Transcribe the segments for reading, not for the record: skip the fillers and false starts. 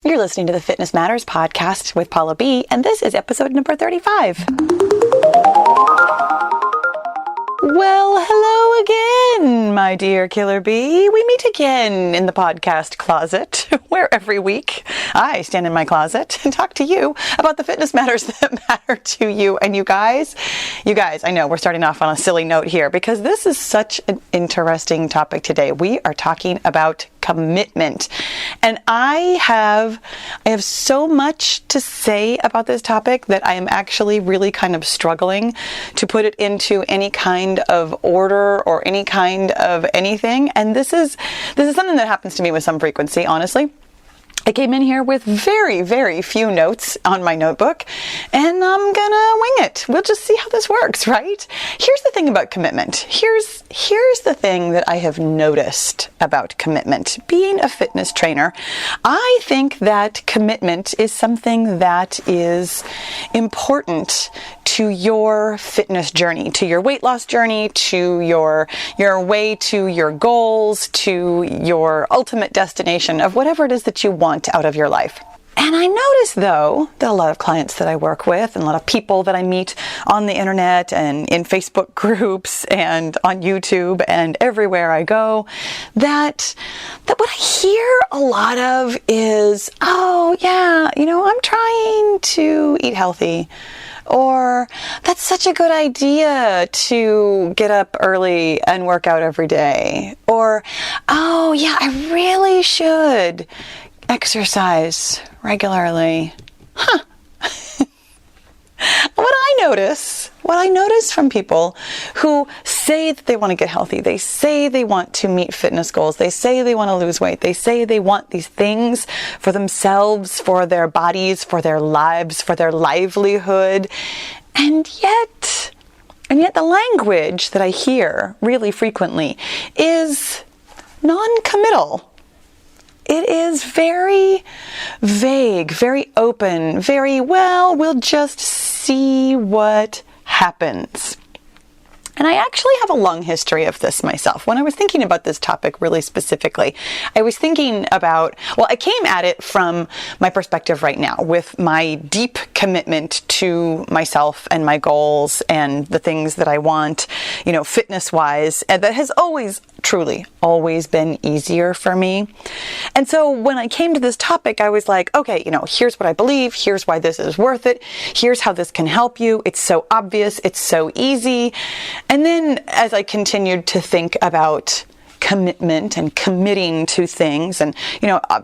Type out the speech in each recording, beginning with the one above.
You're listening to the Fitness Matters podcast with Paula B, and this is episode number 35. Well, hello again, my dear Killer Bee. We meet again in the podcast closet, where every week I stand in my closet and talk to you about the fitness matters that matter to you. And you guys, I know we're starting off on a silly note here because this is such an interesting topic today. We are talking about commitment. And I have so much to say about this topic that I am actually really kind of struggling to put it into any kind of order or any kind of anything. And this is something that happens to me with some frequency, honestly. I came in here with very, very few notes on my notebook, and I'm gonna wing it. We'll just see how this works, right? Here's the thing about commitment. Here's the thing that I have noticed about commitment. Being a fitness trainer, I think that commitment is something that is important to your fitness journey, to your weight loss journey, to your way to your goals, to your ultimate destination of whatever it is that you want out of your life. And I notice, though, that a lot of clients that I work with and a lot of people that I meet on the internet and in Facebook groups and on YouTube and everywhere I go, that what I hear a lot of is, oh, yeah, I'm trying to eat healthy. Or, that's such a good idea to get up early and work out every day. Or, oh, yeah, I really should exercise regularly. What I notice from people who say that they want to get healthy, they say they want to meet fitness goals, they say they want to lose weight, they say they want these things for themselves, for their bodies, for their lives, for their livelihood, and yet the language that I hear really frequently is non-committal. It is very vague, very open, very, well, we'll just see what happens. And I actually have a long history of this myself. When I was thinking about this topic really specifically, I was thinking about, I came at it from my perspective right now with my deep commitment to myself and my goals and the things that I want, fitness-wise, and that has truly always been easier for me. And so when I came to this topic, I was like, okay, here's what I believe. Here's why this is worth it. Here's how this can help you. It's so obvious. It's so easy. And then as I continued to think about commitment and committing to things, and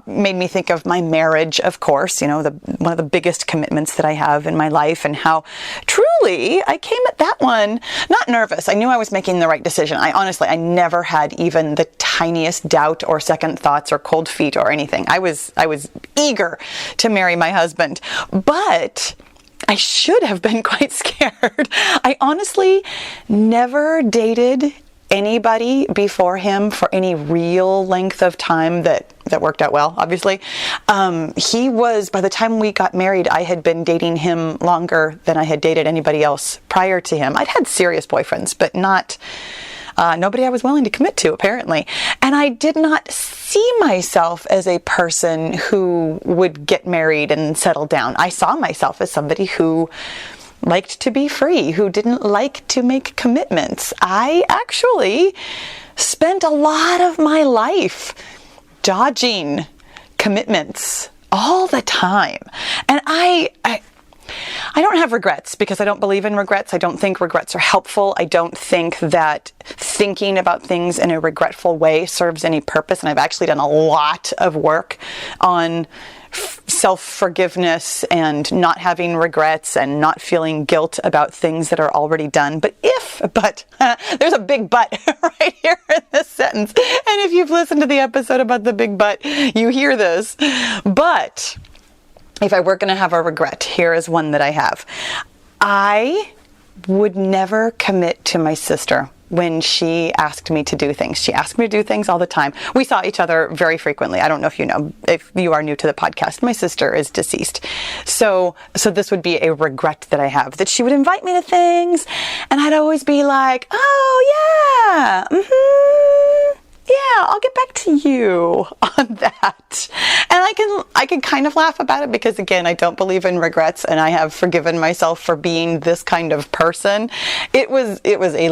made me think of my marriage, of course, one of the biggest commitments that I have in my life, and how truly I came at that one not nervous. I knew I was making the right decision. I never had even the tiniest doubt or second thoughts or cold feet or anything. I was eager to marry my husband, but I should have been quite scared. I honestly never dated anybody before him for any real length of time that worked out well, obviously. He was, by the time we got married, I had been dating him longer than I had dated anybody else prior to him. I'd had serious boyfriends, but not nobody I was willing to commit to, apparently. And I did not see myself as a person who would get married and settle down. I saw myself as somebody who liked to be free, who didn't like to make commitments. I actually spent a lot of my life dodging commitments all the time. And I don't have regrets because I don't believe in regrets. I don't think regrets are helpful. I don't think that thinking about things in a regretful way serves any purpose. And I've actually done a lot of work on self-forgiveness and not having regrets and not feeling guilt about things that are already done. But there's a big but right here in this sentence. And if you've listened to the episode about the big but, you hear this. But if I were going to have a regret, here is one that I have. I would never commit to my sister when she asked me to do things. She asked me to do things all the time. We saw each other very frequently. I don't know if you know, if you are new to the podcast, my sister is deceased. So this would be a regret that I have, that she would invite me to things and I'd always be like, oh yeah, yeah, I'll get back to you on that. And I can kind of laugh about it because, again, I don't believe in regrets, and I have forgiven myself for being this kind of person. It was a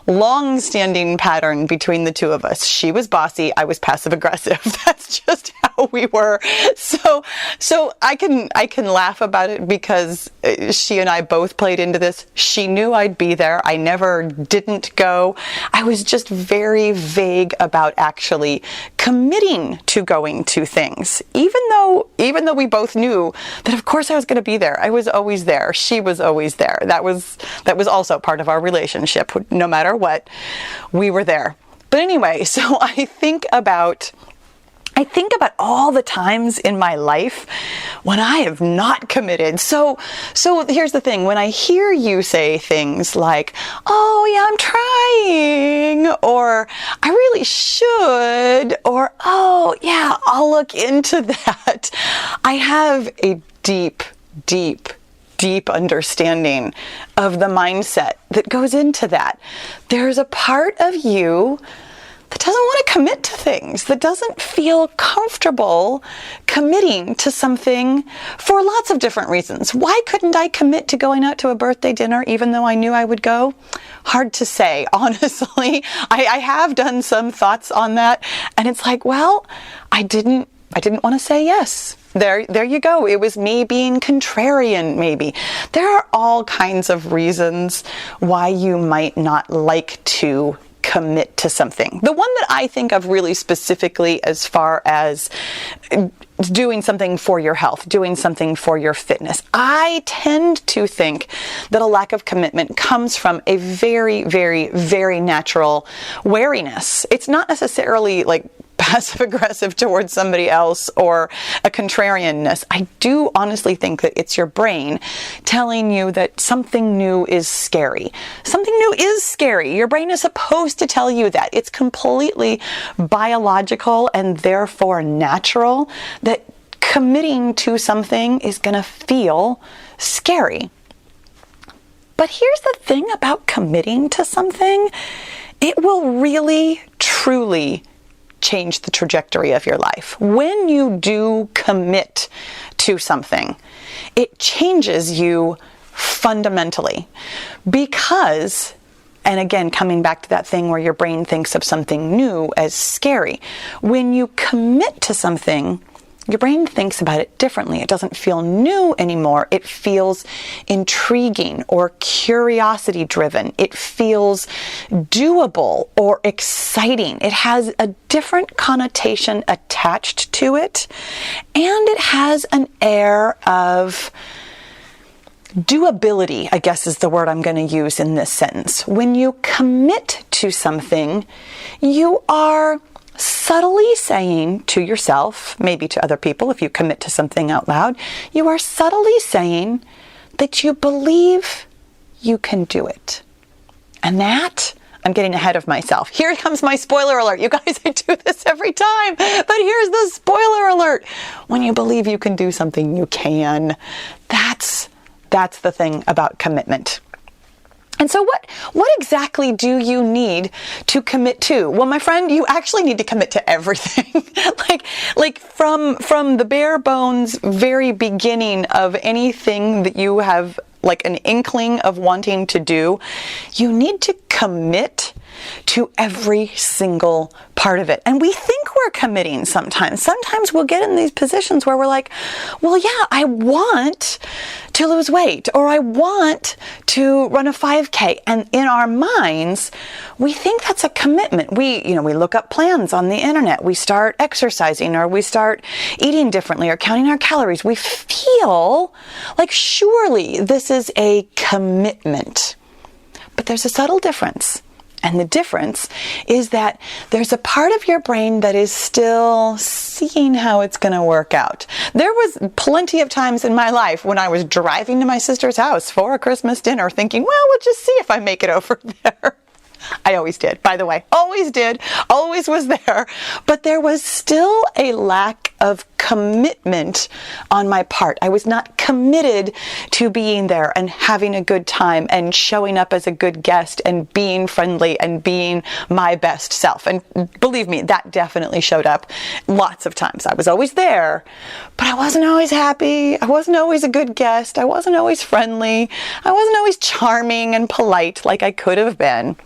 long-standing pattern between the two of us. She was bossy, I was passive aggressive. That's just how we were. So I can laugh about it because she and I both played into this. She knew I'd be there. I never didn't go. I was just very vague about actually committing to going to things, even though we both knew that of course I was going to be there. I was always there. She was always there. That was also part of our relationship. No matter what, we were there. But anyway, so I think about all the times in my life when I have not committed. So here's the thing. When I hear you say things like, oh yeah, I'm trying, or I really should, or oh yeah, I'll look into that, I have a deep understanding of the mindset that goes into that. There's a part of you that doesn't want to commit to things, that doesn't feel comfortable committing to something for lots of different reasons. Why couldn't I commit to going out to a birthday dinner even though I knew I would go? Hard to say, honestly. I have done some thoughts on that, and it's like, well, I didn't want to say yes. There you go. It was me being contrarian, maybe. There are all kinds of reasons why you might not like to commit to something. The one that I think of really specifically as far as doing something for your health, doing something for your fitness, I tend to think that a lack of commitment comes from a very, very, very natural wariness. It's not necessarily like passive aggressive towards somebody else or a contrarianness. I do honestly think that it's your brain telling you that something new is scary. Something new is scary. Your brain is supposed to tell you that. It's completely biological and therefore natural that committing to something is going to feel scary. But here's the thing about committing to something. It will really, truly change the trajectory of your life. When you do commit to something, it changes you fundamentally because, and again, coming back to that thing where your brain thinks of something new as scary, when you commit to something, your brain thinks about it differently. It doesn't feel new anymore. It feels intriguing or curiosity driven. It feels doable or exciting. It has a different connotation attached to it, and it has an air of doability, I guess is the word I'm going to use in this sentence. When you commit to something, you are subtly saying to yourself, maybe to other people if you commit to something out loud, you are subtly saying that you believe you can do it. And that, I'm getting ahead of myself. Here comes my spoiler alert. You guys, I do this every time, but here's the spoiler alert. When you believe you can do something, you can. That's the thing about commitment. And so what exactly do you need to commit to? Well, my friend, you actually need to commit to everything. like from the bare bones, very beginning of anything that you have like an inkling of wanting to do, you need to commit to every single part of it. And we think we're committing sometimes. Sometimes we'll get in these positions where we're like, well, yeah, I want to lose weight, or I want to run a 5K. And in our minds, we think that's a commitment. We look up plans on the internet. We start exercising, or we start eating differently, or counting our calories. We feel like surely this is a commitment. But there's a subtle difference. And the difference is that there's a part of your brain that is still seeing how it's going to work out. There was plenty of times in my life when I was driving to my sister's house for a Christmas dinner thinking, well, we'll just see if I make it over there. I always did, by the way. Always did. Always was there. But there was still a lack of commitment on my part. I was not committed to being there and having a good time and showing up as a good guest and being friendly and being my best self. And believe me, that definitely showed up lots of times. I was always there, but I wasn't always happy. I wasn't always a good guest. I wasn't always friendly. I wasn't always charming and polite like I could have been.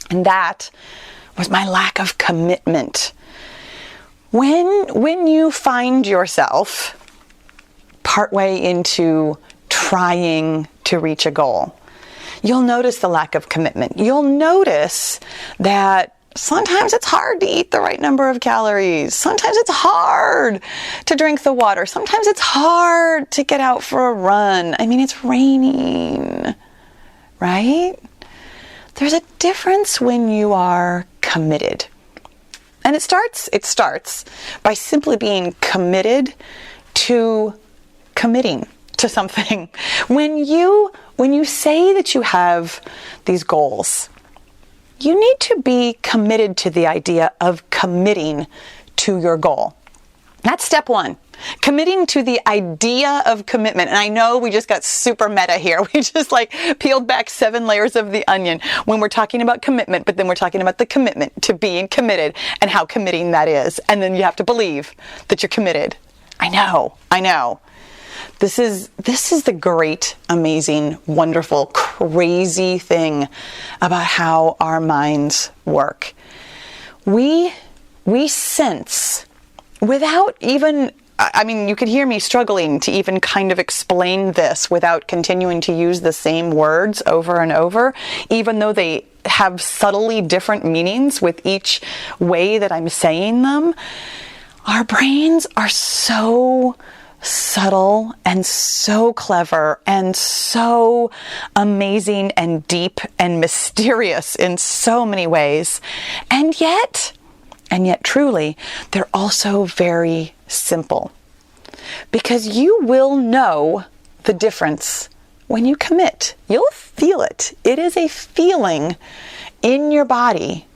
And that was my lack of commitment. When you find yourself partway into trying to reach a goal, you'll notice the lack of commitment. You'll notice that sometimes it's hard to eat the right number of calories. Sometimes it's hard to drink the water. Sometimes it's hard to get out for a run. I mean, it's raining, right? There's a difference when you are committed. And it starts by simply being committed to committing to something. When you say that you have these goals, you need to be committed to the idea of committing to your goal. That's step one. Committing to the idea of commitment. And I know we just got super meta here. We just peeled back 7 layers of the onion when we're talking about commitment, but then we're talking about the commitment to being committed and how committing that is. And then you have to believe that you're committed. I know. This is the great, amazing, wonderful, crazy thing about how our minds work. We sense without even, you could hear me struggling to even kind of explain this without continuing to use the same words over and over, even though they have subtly different meanings with each way that I'm saying them. Our brains are so subtle and so clever and so amazing and deep and mysterious in so many ways. And yet truly, they're also very simple. Because you will know the difference when you commit. You'll feel it. It is a feeling in your body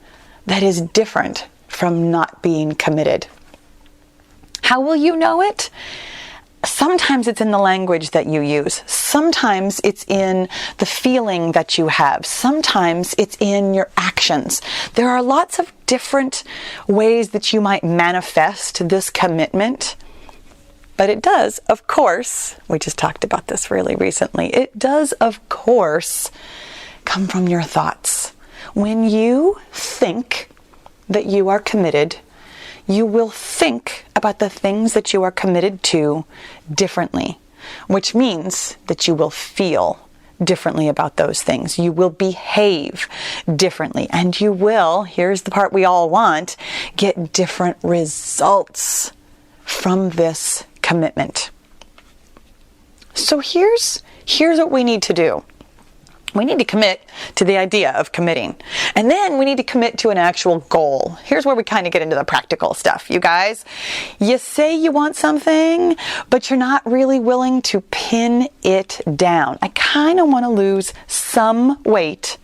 that is different from not being committed. How will you know it? Sometimes it's in the language that you use. Sometimes it's in the feeling that you have. Sometimes it's in your actions. There are lots of different ways that you might manifest this commitment. But it does, of course, we just talked about this really recently, it does, of course, come from your thoughts. When you think that you are committed, you will think about the things that you are committed to differently, which means that you will feel differently about those things. You will behave differently, and you will, here's the part we all want, get different results from this commitment. So here's what we need to do. We need to commit to the idea of committing. And then we need to commit to an actual goal. Here's where we kind of get into the practical stuff, you guys. You say you want something, but you're not really willing to pin it down. I kind of want to lose some weight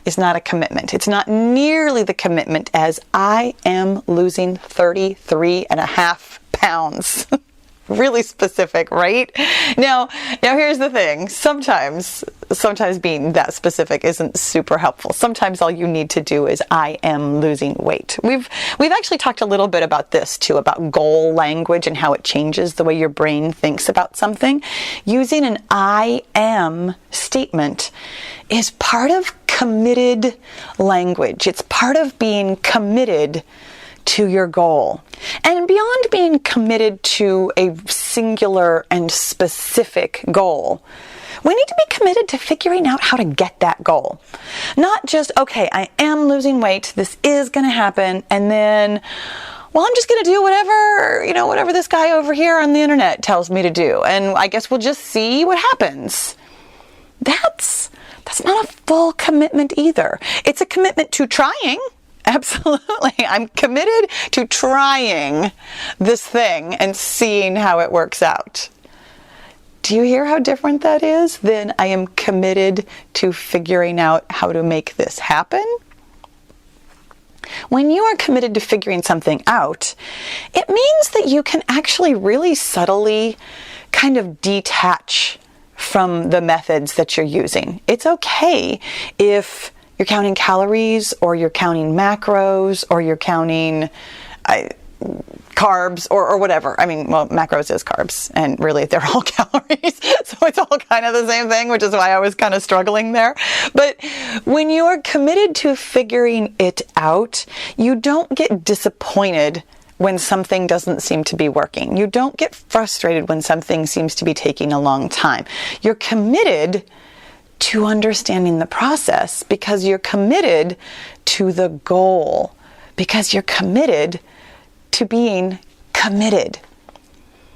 is not a commitment. It's not nearly the commitment as I am losing 33.5 pounds. Really specific, right? Now here's the thing. Sometimes being that specific isn't super helpful. Sometimes all you need to do is I am losing weight. We've actually talked a little bit about this too, about goal language and how it changes the way your brain thinks about something. Using an I am statement is part of committed language. It's part of being committed to your goal. And beyond being committed to a singular and specific goal, we need to be committed to figuring out how to get that goal. Not just, okay, I am losing weight, this is going to happen, and then, well, I'm just going to do whatever this guy over here on the internet tells me to do, and I guess we'll just see what happens. That's not a full commitment either. It's a commitment to trying. Absolutely. I'm committed to trying this thing and seeing how it works out. Do you hear how different that is? Then I am committed to figuring out how to make this happen. When you are committed to figuring something out, it means that you can actually really subtly kind of detach from the methods that you're using. It's okay if you're counting calories, or you're counting macros, or you're counting carbs, or whatever. I mean, well, macros is carbs, and really they're all calories, so it's all kind of the same thing, which is why I was kind of struggling there. But when you are committed to figuring it out, you don't get disappointed when something doesn't seem to be working. You don't get frustrated when something seems to be taking a long time. You're committed to understanding the process because you're committed to the goal, because you're committed to being committed.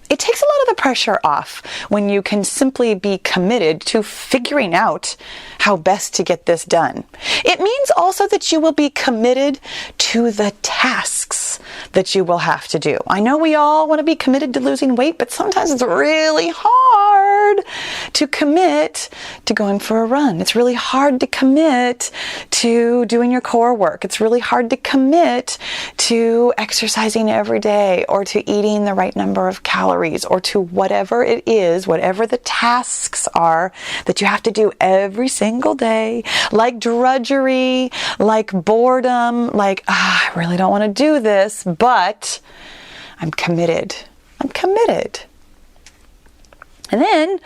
It takes a lot of the pressure off when you can simply be committed to figuring out how best to get this done. It means also that you will be committed to the tasks that you will have to do. I know we all want to be committed to losing weight, but sometimes it's really hard to commit to going for a run. It's really hard to commit to doing your core work. It's really hard to commit to exercising every day, or to eating the right number of calories, or to whatever it is, whatever the tasks are that you have to do every single day, like drudgery, like boredom, like, I really don't want to do this, but I'm committed. I'm committed. And then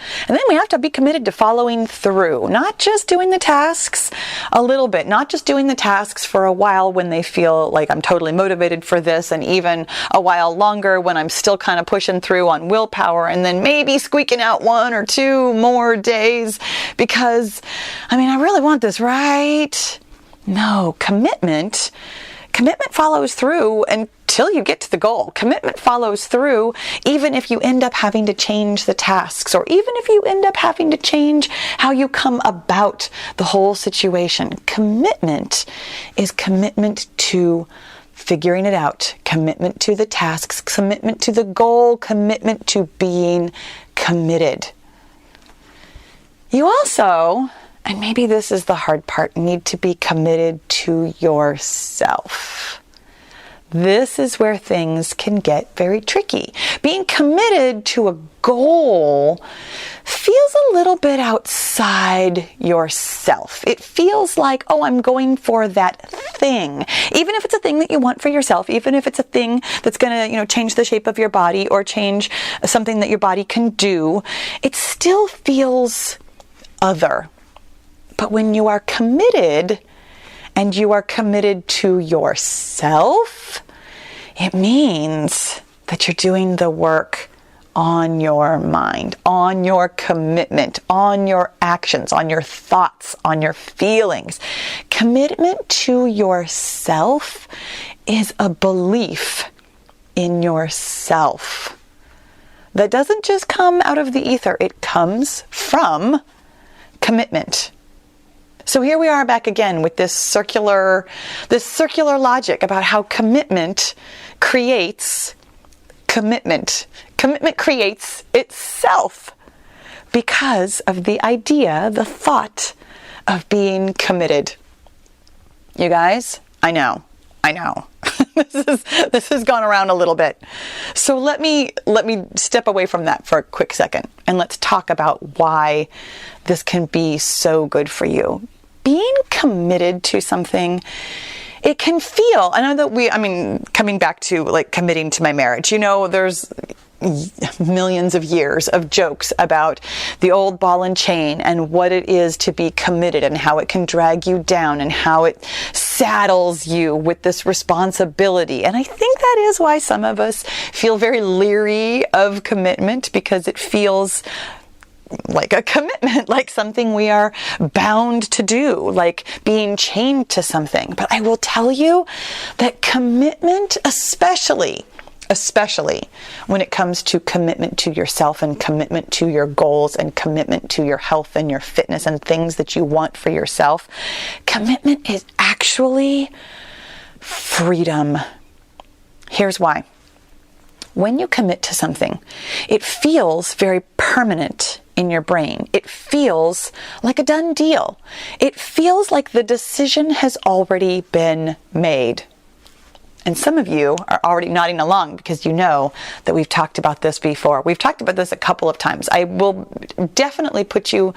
we have to be committed to following through, not just doing the tasks a little bit, not just doing the tasks for a while when they feel like I'm totally motivated for this, and even a while longer when I'm still kind of pushing through on willpower, and then maybe squeaking out 1 or 2 more days because, I really want this, right? No, commitment follows through until you get to the goal. Commitment follows through even if you end up having to change the tasks, or even if you end up having to change how you come about the whole situation. Commitment is commitment to figuring it out, commitment to the tasks, commitment to the goal, commitment to being committed. You also, and maybe this is the hard part, need to be committed to yourself. This is where things can get very tricky. Being committed to a goal feels a little bit outside yourself. It feels like, oh, I'm going for that thing. Even if it's a thing that you want for yourself, even if it's a thing that's going to, change the shape of your body or change something that your body can do, it still feels other. But when you are committed, and you are committed to yourself, it means that you're doing the work on your mind, on your commitment, on your actions, on your thoughts, on your feelings. Commitment to yourself is a belief in yourself that doesn't just come out of the ether. It comes from commitment. So here we are back again with this circular logic about how commitment creates commitment. Commitment creates itself because of the idea, the thought of being committed. You guys, I know. This has gone around a little bit. So let me step away from that for a quick second, and let's talk about why this can be so good for you. Being committed to something, it can feel, I know that coming back to like committing to my marriage, there's millions of years of jokes about the old ball and chain and what it is to be committed, and how it can drag you down, and how it saddles you with this responsibility. And I think that is why some of us feel very leery of commitment, because it feels like a commitment, like something we are bound to do, like being chained to something. But I will tell you that commitment, especially when it comes to commitment to yourself, and commitment to your goals, and commitment to your health and your fitness and things that you want for yourself, commitment is actually freedom. Here's why. When you commit to something, it feels very permanent in your brain. It feels like a done deal. It feels like the decision has already been made. And some of you are already nodding along because you know that we've talked about this before. We've talked about this a couple of times. I will definitely put you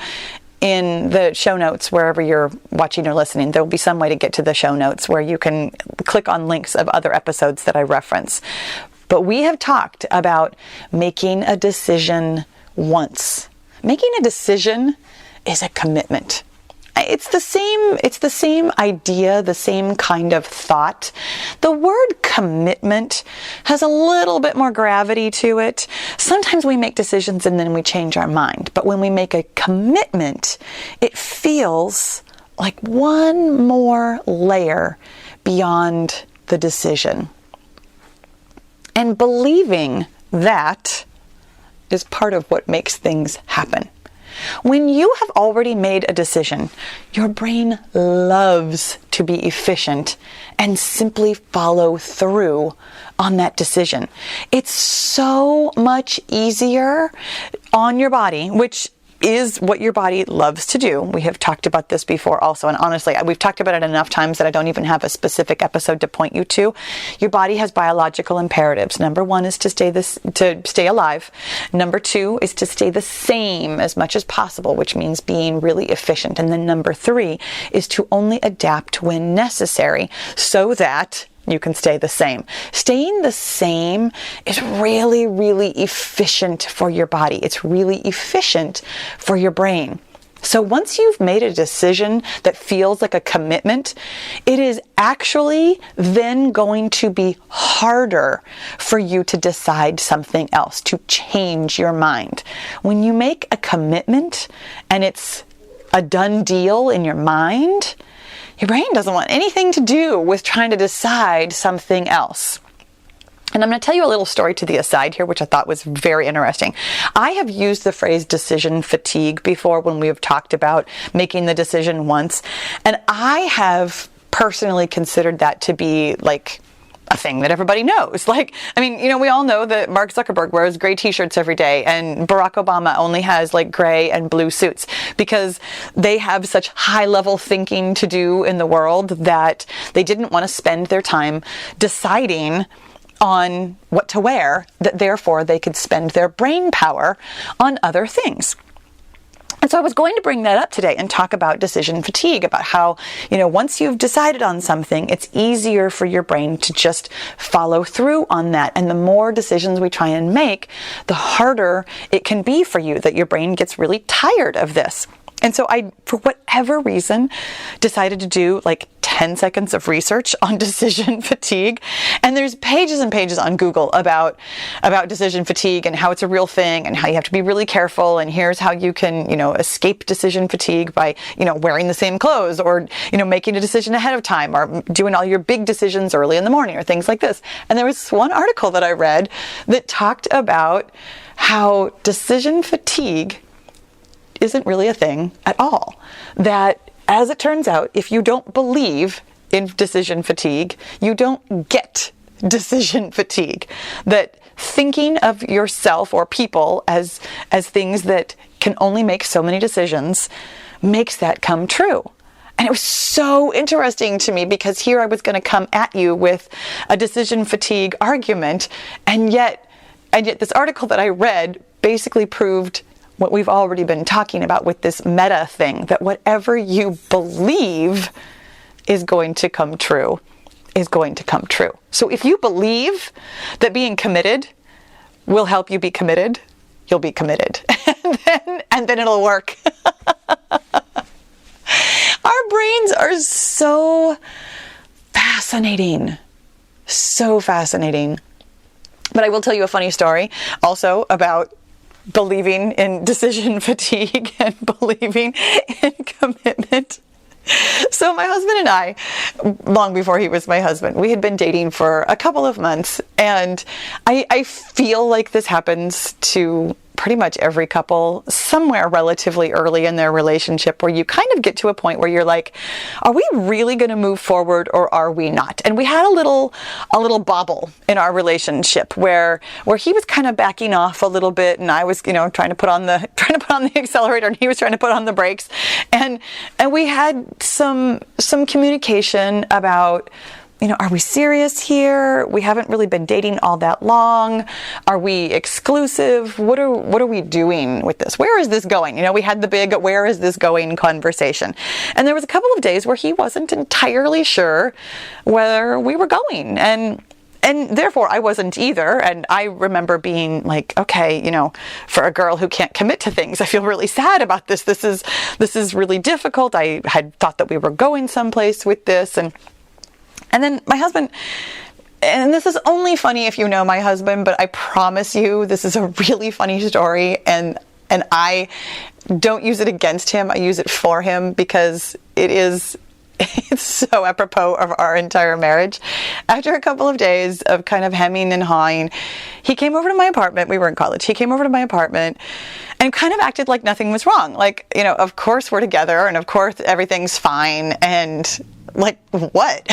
in the show notes wherever you're watching or listening. There will be some way to get to the show notes where you can click on links of other episodes that I reference. But we have talked about making a decision once. Making a decision is a commitment. It's the same idea, the same kind of thought. The word commitment has a little bit more gravity to it. Sometimes we make decisions and then we change our mind. But when we make a commitment, it feels like one more layer beyond the decision. And believing that is part of what makes things happen. When you have already made a decision, your brain loves to be efficient and simply follow through on that decision. It's so much easier on your body, which is what your body loves to do. We have talked about this before also, and honestly, we've talked about it enough times that I don't even have a specific episode to point you to. Your body has biological imperatives. Number one is to stay alive. Number two is to stay the same as much as possible, which means being really efficient. And then number three is to only adapt when necessary so that you can stay the same. Staying the same is really, really efficient for your body. It's really efficient for your brain. So once you've made a decision that feels like a commitment, it is actually then going to be harder for you to decide something else, to change your mind. When you make a commitment and it's a done deal in your mind, your brain doesn't want anything to do with trying to decide something else. And I'm going to tell you a little story to the aside here, which I thought was very interesting. I have used the phrase decision fatigue before when we have talked about making the decision once. And I have personally considered that to be like a thing that everybody knows. Like, I mean, we all know that Mark Zuckerberg wears gray t-shirts every day and Barack Obama only has like gray and blue suits because they have such high level thinking to do in the world that they didn't want to spend their time deciding on what to wear, that therefore they could spend their brain power on other things. And so I was going to bring that up today and talk about decision fatigue, about how, once you've decided on something, it's easier for your brain to just follow through on that. And the more decisions we try and make, the harder it can be for you, that your brain gets really tired of this. And so I, for whatever reason, decided to do like 10 seconds of research on decision fatigue. And there's pages and pages on Google about decision fatigue and how it's a real thing and how you have to be really careful. And here's how you can, escape decision fatigue by, wearing the same clothes or, making a decision ahead of time or doing all your big decisions early in the morning or things like this. And there was one article that I read that talked about how decision fatigue isn't really a thing at all. That, as it turns out, if you don't believe in decision fatigue, you don't get decision fatigue. That thinking of yourself or people as things that can only make so many decisions makes that come true. And it was so interesting to me because here I was going to come at you with a decision fatigue argument, and yet this article that I read basically proved what we've already been talking about with this meta thing, that whatever you believe is going to come true, is going to come true. So if you believe that being committed will help you be committed, you'll be committed. and then it'll work. Our brains are so fascinating. So fascinating. But I will tell you a funny story also about believing in decision fatigue and believing in commitment. So my husband and I, long before he was my husband, we had been dating for a couple of months, and I feel like this happens to pretty much every couple somewhere relatively early in their relationship, where you kind of get to a point where you're like, are we really going to move forward or are we not? And we had a little bobble in our relationship where he was kind of backing off a little bit, and I was, trying to put on the accelerator, and he was trying to put on the brakes, and we had some communication about are we serious here? We haven't really been dating all that long. Are we exclusive? What are we doing with this? Where is this going? We had the big, where is this going conversation. And there was a couple of days where he wasn't entirely sure where we were going. And therefore I wasn't either. And I remember being like, okay, for a girl who can't commit to things, I feel really sad about this. This is really difficult. I had thought that we were going someplace with this. And then my husband, and this is only funny if you know my husband, but I promise you this is a really funny story. And I don't use it against him. I use it for him because it's so apropos of our entire marriage. After a couple of days of kind of hemming and hawing, he came over to my apartment. We were in college. He came over to my apartment and kind of acted like nothing was wrong. Like, of course we're together and of course everything's fine. And like, what?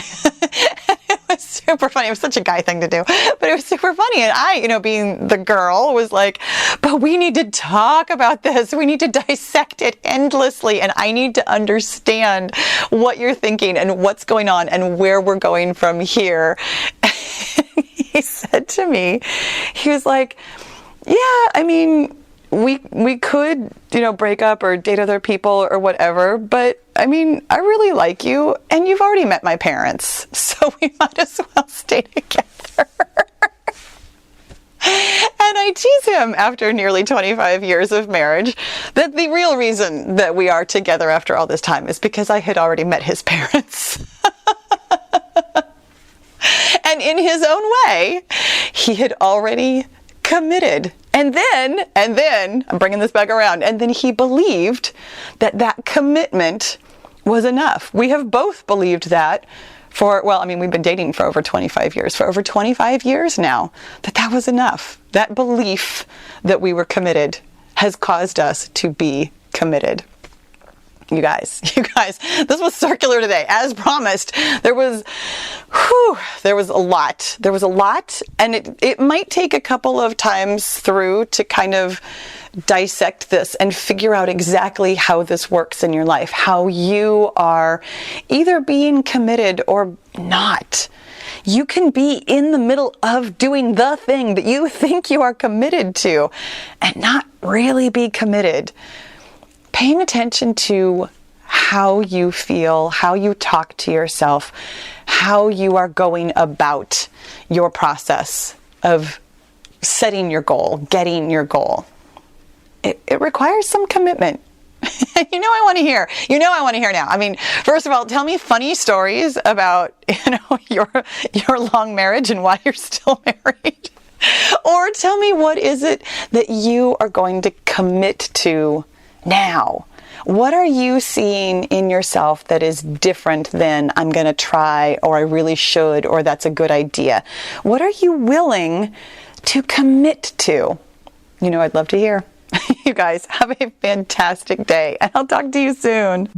It was super funny. It was such a guy thing to do, but it was super funny. And I, being the girl, was like, but we need to talk about this. We need to dissect it endlessly. And I need to understand what you're thinking and what's going on and where we're going from here. And he said to me, he was like, yeah, I mean, we could, break up or date other people or whatever, but I mean, I really like you and you've already met my parents, so we might as well stay together. And I tease him after nearly 25 years of marriage that the real reason that we are together after all this time is because I had already met his parents. And in his own way, he had already committed. And then, I'm bringing this back around, and then he believed that commitment was enough. We have both believed that we've been dating for over 25 years. For over 25 years now, that was enough. That belief that we were committed has caused us to be committed. You guys, this was circular today. As promised, there was a lot, and it might take a couple of times through to kind of dissect this and figure out exactly how this works in your life, how you are either being committed or not. You can be in the middle of doing the thing that you think you are committed to and not really be committed. Paying attention to how you feel, how you talk to yourself, how you are going about your process of setting your goal, getting your goal. It requires some commitment. I want to hear. I want to hear now. I mean, first of all, tell me funny stories about, your long marriage and why you're still married. Or tell me, what is it that you are going to commit to now? What are you seeing in yourself that is different than I'm going to try, or I really should, or that's a good idea? What are you willing to commit to? I'd love to hear. You guys have a fantastic day, and I'll talk to you soon.